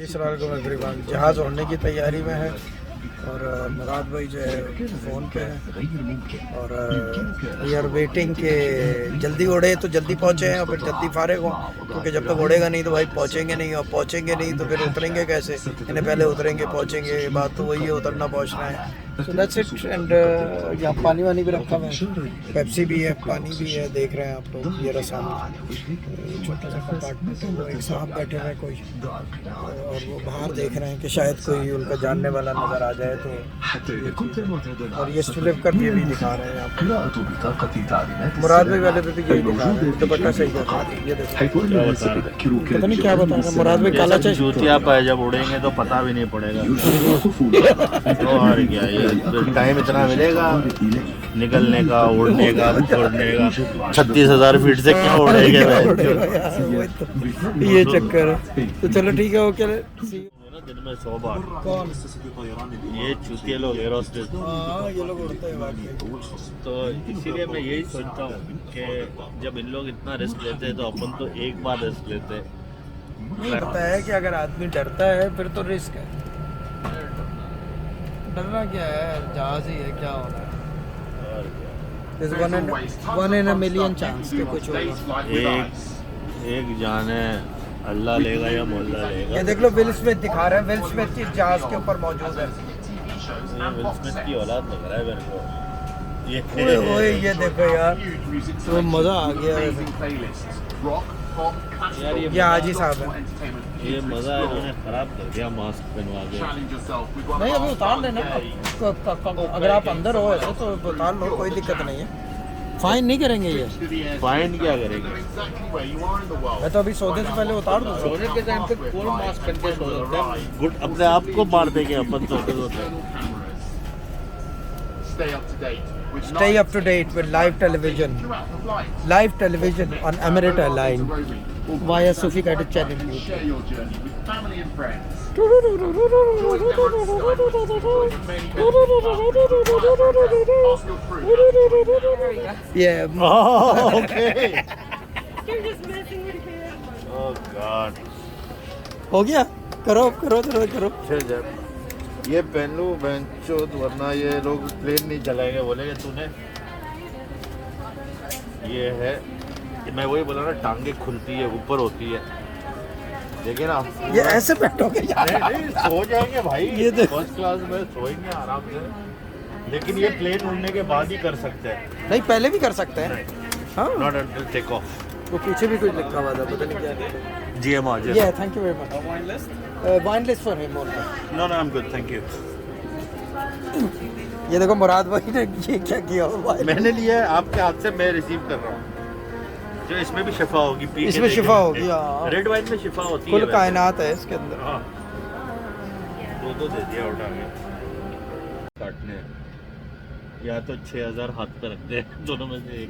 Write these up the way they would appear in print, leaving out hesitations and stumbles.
अस्सलाम एवरीवन। जहाज़ उड़ने की तैयारी में है और मुराद भाई जो है फ़ोन पे है और वी आर वेटिंग के जल्दी उड़े तो जल्दी पहुँचे हैं और फिर जल्दी फारिग हों, क्योंकि जब तक उड़ेगा नहीं तो भाई पहुँचेंगे नहीं, और पहुँचेंगे नहीं तो फिर उतरेंगे कैसे? इन्हें पहले उतरेंगे पहुँचेंगे, बात तो वही है, उतरना पहुँचना है। So that's it. एंड यहाँ पानी वानी भी रखा हुआ है, पेप्सी भी है, पानी भी है, देख रहे हैं आप लोग। ये रहा सामने छोटा सा कंपार्टमेंट है, वो एक साहब बैठे हुए हैं कोई, और वो बाहर देख रहे हैं कि शायद कोई उनका जानने वाला नज़र आ जाए तो। और ये स्लिप ये भी दिखा रहे हैं आप। मुराद भाई वाले पे भी यही दिखा रहे हैं, दुपट्टा सही दिखा रहे हैं। ये देखो, पता नहीं क्या बता रहे हैं मुराद भाई, काला चश्मा जूतिया पाए जब उड़ेंगे तो पता भी नहीं पड़ेगा। तो और क्या, ये टाइम इतना मिलेगा निकलने का, उड़ने का, छोड़ने का। 36,000 फीट से क्या उड़ेंगे? ये चक्कर है। तो चलो ठीक है, ओके। दिन में 100 बार कौन? ये चूतिया लोग एयर होस्टेस, ये लोग उड़ते हैं वाकई। तो इसीलिए मैं यही सोचता हूँ कि जब इन लोग इतना रिस्क लेते हैं तो अपन तो एक बार रिस्क लेते हैं। नहीं पता है कि अगर आदमी डरता है फिर तो रिस्क है। डरना क्या है, जहाज ही है, क्या होना है। और क्या, one in a million chance कि कुछ होगा। एक जान है, अल्लाह लेगा या मोहल्ला लेगा। ये देख लो, विल स्मिथ दिखा रहे हैं, विल स्मिथ इस जहाज के ऊपर मौजूद है। ये विल स्मिथ की औलाद लग रहा है मेरे को। ओए ओए, ये देखो यार, तो मज़ा आ गया यार, ये हाजी साहब है। ये मज़ा है, इन्होंने ख़राब कर दिया मास्क पहनवा के। नहीं अभी उतार लेना, अगर आप अंदर हो ऐसे तो उतार लो, कोई दिक्कत नहीं है। फाइन नहीं करेंगे ये। फाइन क्या करेंगे? मैं तो अभी सोने से पहले उतार दूँ। सोने के टाइम पे कौन मास्क पहन के सो सकता है? गुड, अपने आप को मार देंगे अपन सोते सोते। Stay up to date with live television on Emirates Airline via Sufi Guided Channel. Yeah. Oh, okay. You're just messing with him. Oh God. हो गया, करो करो करो करो। फिर जब ये पहन लूँ बेंचोद, वरना ये लोग प्लेन नहीं चलाएंगे। बोलेंगे तूने ये है कि मैं वही बोला ना, टांगे खुलती है, ऊपर होती है, देखिए ना। ये ऐसे बैठोगे यार? नहीं, सो जाएंगे भाई, ये फर्स्ट क्लास में सोएंगे आराम से। लेकिन ये प्लेन उड़ने के बाद ही कर सकते हैं। नहीं, पहले भी कर सकते हैं। हाँ, नॉट अंटिल टेक ऑफ। वो पीछे भी कुछ लिखा हुआ था, पता नहीं क्या। GMR Yeah, thank you very much. Wine list for him also. No no, I am good, thank you. ये देखो मुराद भाई ने ये क्या किया हुआ है। मैंने लिया है आपके हाथ से, मैं रिसीव कर रहा हूँ। जो इसमें भी शिफा होगी, पी के इसमें देखें। शिफा होगी, हाँ। रेड वाइन में शिफा होती है। कुल कायनात है इसके अंदर। हाँ, दो दे दिया उठा के। काटने या तो 6,000 हाथ पे रख दे, दोनों में से एक।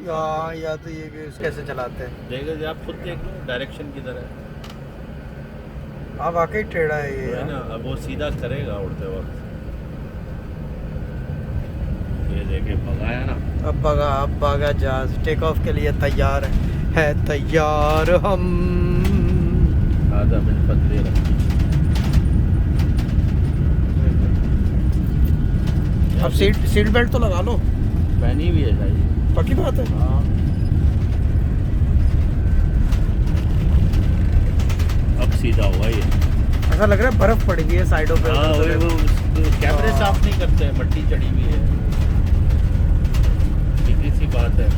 या तो ये कि कैसे चलाते हैं। देखो आप खुद देख लो, डायरेक्शन की तरह। हाँ वाकई टेढ़ा है ये है ना, अब वो सीधा करेगा उड़ते वक्त। ये देखे भगाया ना। अब भागा जहाज टेक ऑफ के लिए तैयार है तैयार हम। आधा मिनट पतले रखी। अब सीट बेल्ट तो लगा लो। पहनी भी है भाई, पक्की बात है। हाँ। अब सीधा हुआ ये। ऐसा लग रहा है बर्फ पड़ी हुई है साइडों पे। हाँ, वो कैमरे हाँ। साफ नहीं करते हैं, मट्टी चढ़ी हुई है। सीधी सी बात है।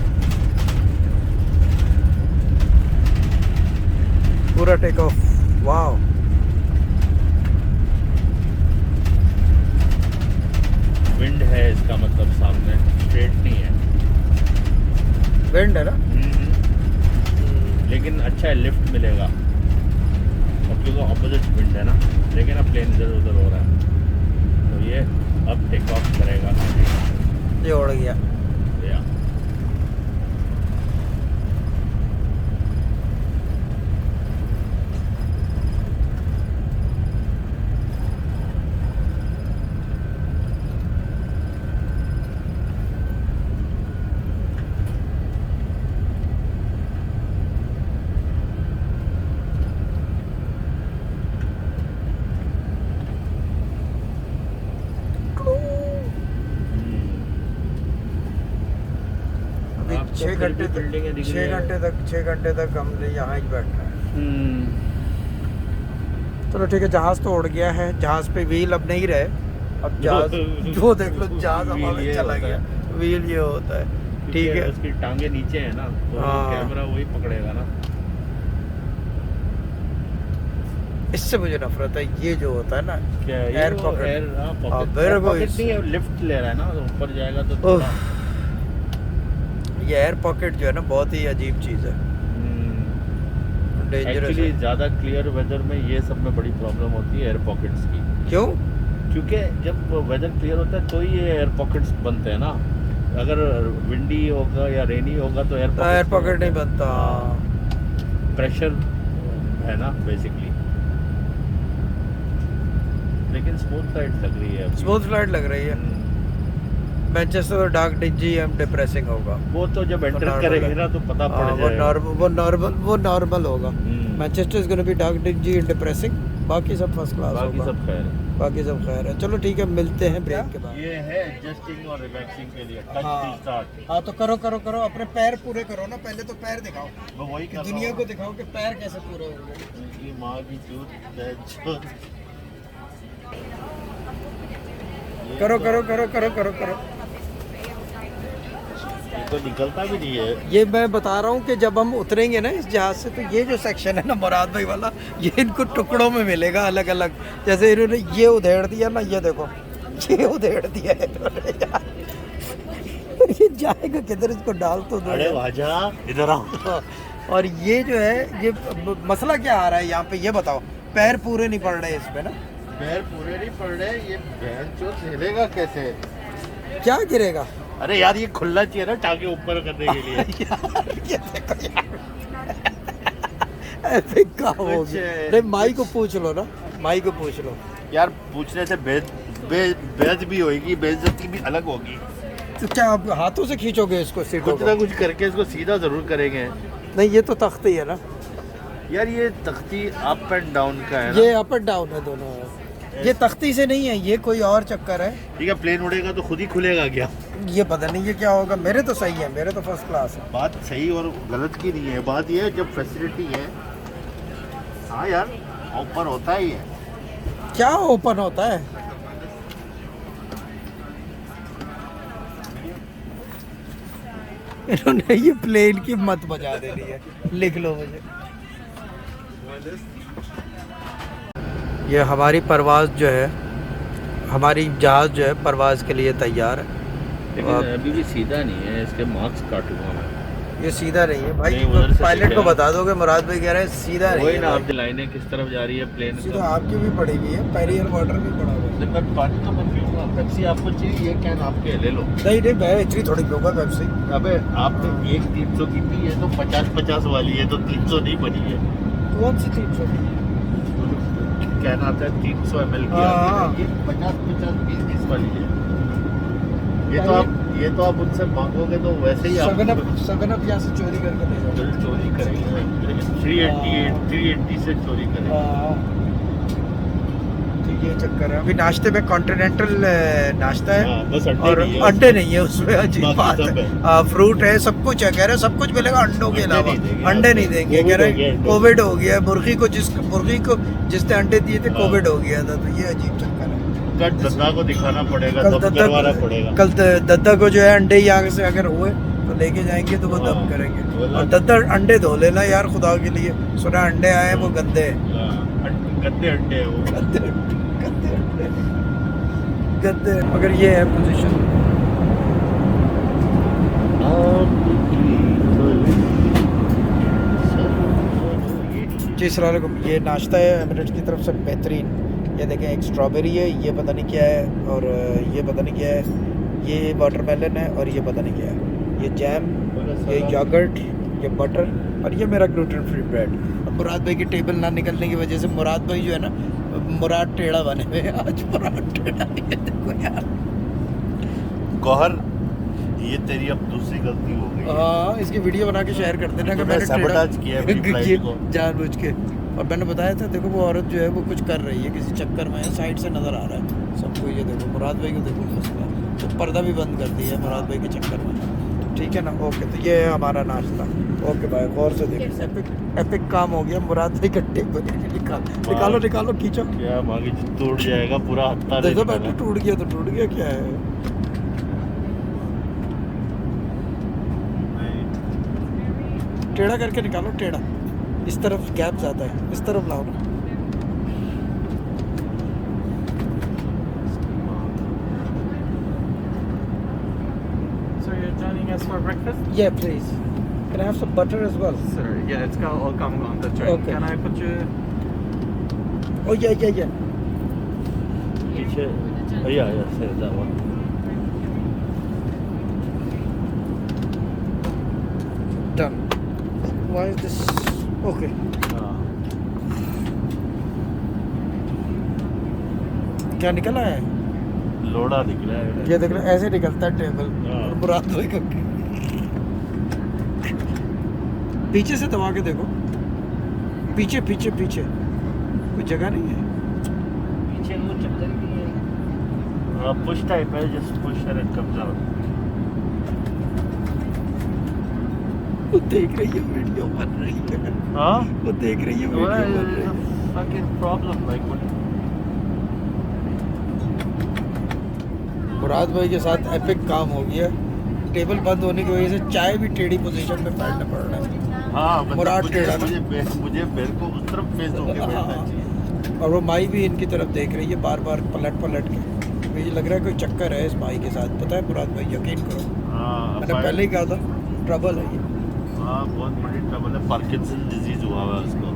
पूरा टेक ऑफ। वाओ, विंड है, इसका मतलब सामने स्ट्रेट नहीं है। विंड है ना। लेकिन अच्छा है, लिफ्ट मिलेगा। अब क्योंकि ऑपोजिट विंड है ना, लेकिन अब प्लेन इधर उधर हो रहा है, तो ये अब टेक ऑफ करेगा। ये उड़ गया। या 6 घंटे तक बिल्डिंगें दिख रही 6 घंटे तक हमने यहाँ ही बैठना है। हैं। चलो ठीक है, जहाज़ तो उड़ गया है, जहाज़ पे व्हील अब नहीं रहे, अब जहाज़ जो देख लो जहाज़ हवा व्हील में ये चला होता गया, व्हील ये होता है। ठीक क्योंकि है, उसकी टांगे नीचे है ना, तो हाँ। कैमरा वही पकड़ेगा ना। इससे मुझे नफरत है, ये जो होता है ना क्या एयर पॉकेट। एयर हाँ, पॉकेट, मेरे को पॉकेट इस- नहीं है, लिफ्ट ले रहा है ना, तो ऊपर जाएगा तो ओह, थोड़ा ये एयर पॉकेट जो है ना बहुत ही अजीब चीज़ है, डेंजरस एक्चुअली है। ज़्यादा क्लियर वेदर में ये सब में बड़ी प्रॉब्लम होती है एयर पॉकेट्स की, क्यों? क्योंकि जब वेदर क्लियर होता है तो ही ये एयर पॉकेट्स बनते हैं ना। अगर विंडी होगा या रेनी होगा तो एयर पॉकेट नहीं बनता। प्रेशर है ना बेसिकली। लेकिन स्मूथ फ्लाइट लग रही है अभी। स्मूथ फ्लाइट लग रही है। मैनचेस्टर तो डार्क डिंजी एंड डिप्रेसिंग होगा। वो तो जब एंटर normal करेंगे है। ना तो पता पड़ वो जाएगा। नॉर्मल होगा। Manchester is gonna be dark dingy and depressing, बाकी सब फर्स्ट क्लास बाकी होगा। सब खैर है। बाकी सब खैर है। चलो ठीक है, मिलते हैं ब्रेक के बाद। ये है एडजस्टिंग और रिलैक्सिंग के लिए टच हाँ। To start. हाँ तो करो करो करो, अपने पैर पूरे करो ना, पहले तो पैर दिखाओ, मैं वही कर दुनिया रहा को दिखाओ कि पैर कैसे पूरे होंगे। हूँ। ये माँ की चूत करो करो करो करो करो करो। ये तो निकलता भी नहीं है। ये मैं बता रहा हूँ कि जब हम उतरेंगे ना इस जहाज से, तो ये जो सेक्शन है ना मुराद भाई वाला, ये इनको टुकड़ों में मिलेगा अलग अलग। जैसे इन्होंने ये उधेड़ दिया ना, ये देखो ये उधेड़ दिया है इन्होंने यार। ये जाएगा किधर, इसको डाल तो दो अरे यार। वाजा इधर आओ। हाँ, और ये जो है, ये मसला क्या आ रहा है यहाँ पे, ये बताओ। पैर पूरे नहीं पड़ रहे इस पे ना। पैर पूरे नहीं पड़ रहे, ये बहन चोट हिलेगा कैसे? क्या गिरेगा? अरे यार ये खुलना चाहिए ना टांगे ऊपर करने के लिए। यार ये देखो यार, ऐसे क्या हो कुछ गया? अरे माई को पूछ लो ना, माई को पूछ लो। यार पूछने से बेइज्जती भी होगी, बेइज्जती भी अलग होगी। तो क्या आप हाथों से खींचोगे इसको सीटों कुछ ना को? कुछ करके इसको सीधा जरूर करेंगे। नहीं, ये तो तख्ती है ना, यार ये तख्ती अप एंड डाउन का है ना। ये अप एंड डाउन है दोनों। ये तख्ती से नहीं है, ये कोई और चक्कर है। ठीक है, प्लेन उड़ेगा तो खुद ही खुलेगा क्या? ये पता नहीं ये क्या होगा। मेरे तो सही है, मेरे तो फर्स्ट क्लास है। बात सही और गलत की नहीं है, बात ये है जब फैसिलिटी है। हाँ यार ऊपर होता ही है। क्या ओपन होता है? इन्होंने ये प्लेन की मत बजा देनी है, लिख लो मुझे। ये हमारी परवाज़ जो है, हमारी जहाज़ जो है परवाज़ के लिए तैयार है। लेकिन अभी भी सीधा नहीं है, इसके मार्क्स काटूंगा मैं। ये सीधा नहीं है भाई, नहीं, उधर से पायलट को सीधा। बता दोगे, मुराद भाई कह रहे हैं सीधा नहीं वही है ना, भाई। आपकी लाइनें किस तरफ जा रही है प्लेन सीधा का? आपकी भी पड़ी हुई है, पेरियर वाटर भी पड़ा हुआ है। मैं पानी तो मैं पीऊंगा, पेप्सी आपको चाहिए, ये कैन आपके ले लो। नहीं नहीं, मैं इतनी थोड़ी पीऊंगा पेप्सी। अबे आपने एक 300 की पी है तो 50-50 वाली है, तो 300 नहीं बनी है। कौन सी 300? कैन आता है 300 ml की, हाँ। आती है, ये 50-50 20-20 वाली है। ये तो आप उनसे मांगोगे तो वैसे ही आप सगन अप यहाँ से चोरी करके ले जाओ। चोरी करेंगे, लेकिन 380 से चोरी करेंगे। ठीक ये चक्कर है। अभी नाश्ते में कॉन्टिनेंटल नाश्ता है, हाँ, बस अंडे और नहीं है अंडे नहीं है उसमें, अजीब बाकी बात सब है। फ्रूट है, सब कुछ है, कह रहे हैं सब कुछ मिलेगा अंडों के अंडे अलावा। नहीं देंगे अंडे आपको। नहीं देंगे, कोविड कह रहे हो गया हैं अंडों कोविड हो गया है। मुर्गी को जिसने अंडे दिए थे हाँ। कोविड हो गया था, तो ये अजीब चक्कर है। कल दद्दा को दिखाना पड़ेगा, कल दम करवाना पड़ेगा। कल दद्दा को जो है अंडे यहाँ से अगर हुए तो लेके जाएंगे तो वो दम हाँ। करेंगे। बोला- और दद्दा अंडे धो लेना यार खुदा के लिए, सुना अंडे आए हैं वो गंदे हैं। हाँ, गंदे अंडे हैं वो। गंदे गंदे अंडे गंदे। मगर ये है पोजीशन। जी अस्सलाम वालेकुम। ये नाश्ता है एमिरेट्स की तरफ से बेहतरीन। ये देखें, एक स्ट्रॉबेरी है, ये पता नहीं क्या है, और ये पता नहीं क्या है, ये वाटरमेलन है, और ये पता नहीं क्या है, ये जैम, ये योगर्ट, ये बटर, और ये मेरा ग्लूटेन फ्री ब्रेड। अब मुराद भाई की टेबल ना निकलने की वजह से मुराद भाई जो है ना, मुराद टेढ़ा बने हुए हैं आज। मुराद टेढ़ा नहीं है, देखो यार। गौहर, ये तेरी अब दूसरी गलती हो गई है। हाँ, इसकी वीडियो बना के शेयर कर देना कि तूने मैंने sabotage किया है अपनी flight को। जानबूझ के। और मैंने बताया था, देखो वो औरत जो है वो कुछ कर रही है, किसी चक्कर में है, साइड से नज़र आ रहा है सबको। ये देखो मुराद भाई को, देखो फंस गया, तो पर्दा भी बंद कर दिया है मुराद भाई के चक्कर में। ठीक है ना, ओके। तो ये है हमारा नाश्ता। ओके भाई, गौर से देखो। एपिक एपिक काम हो गया। मुराद भाई गड्ढे को निकालो निकालो, खींचो। क्या मांगी, टूट जाएगा पूरा हत्ता। देखो बैटरी टूट गया तो टूट गया, क्या है। टेढ़ा करके निकालो, टेढ़ा। इस तरफ गैप ज़्यादा है, इस तरफ लाओ ना। So you're joining us for breakfast? Yeah, please. Can I have some butter as well? Sir, yeah, it's all come on the train. Okay. Can I put you? Oh yeah. पीछे भैया से जाओ। Done. Why is this? Okay. क्या निकला है? लोड़ा निकला है। ये देख रहे, ऐसे निकलता है टेबल। हाँ। और मुराद भाई का पीछे से दबा के देखो, पीछे पीछे पीछे कोई जगह नहीं है। पीछे वो चक्कर भी है। पुश टाइप है, just push and it comes out. वो देख रही है, वीडियो बन रही है। हाँ, वो देख रही है, वीडियो बन रही है। fucking problem like what? मुराद भाई के साथ एपिक काम हो गया। टेबल बंद होने की वजह से चाय भी टेढ़ी पोजीशन में बैठना पड़ रहा है। हाँ, मतलब मुराद टेढ़ा ना। मुझे मेरे को उस तरफ फेस होके बैठना चाहिए। और वो माई भी इनकी तरफ देख रही है बार बार पलट के। मुझे लग रहा है कोई चक्कर है इस माई के साथ। पता है मुराद भाई, यकीन करो, हाँ, मैंने पहले ही कहा था ट्रबल है ये। हाँ, बहुत बड़ी ट्रबल है। पार्किंसन डिजीज हुआ हुआ है उसको।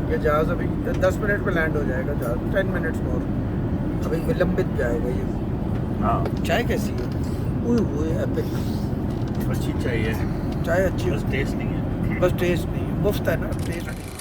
ये जहाज़ अभी 10 मिनट में लैंड हो जाएगा। जहाज़ 10 मिनट्स मोर, अभी विलंबित जाएगा ये। हाँ, चाय कैसी है? ओए एपिक अच्छी चाहिए। चाय अच्छी है, बस टेस्ट नहीं है। बस टेस्ट नहीं है। मुफ्त है ना, टेस्ट नहीं।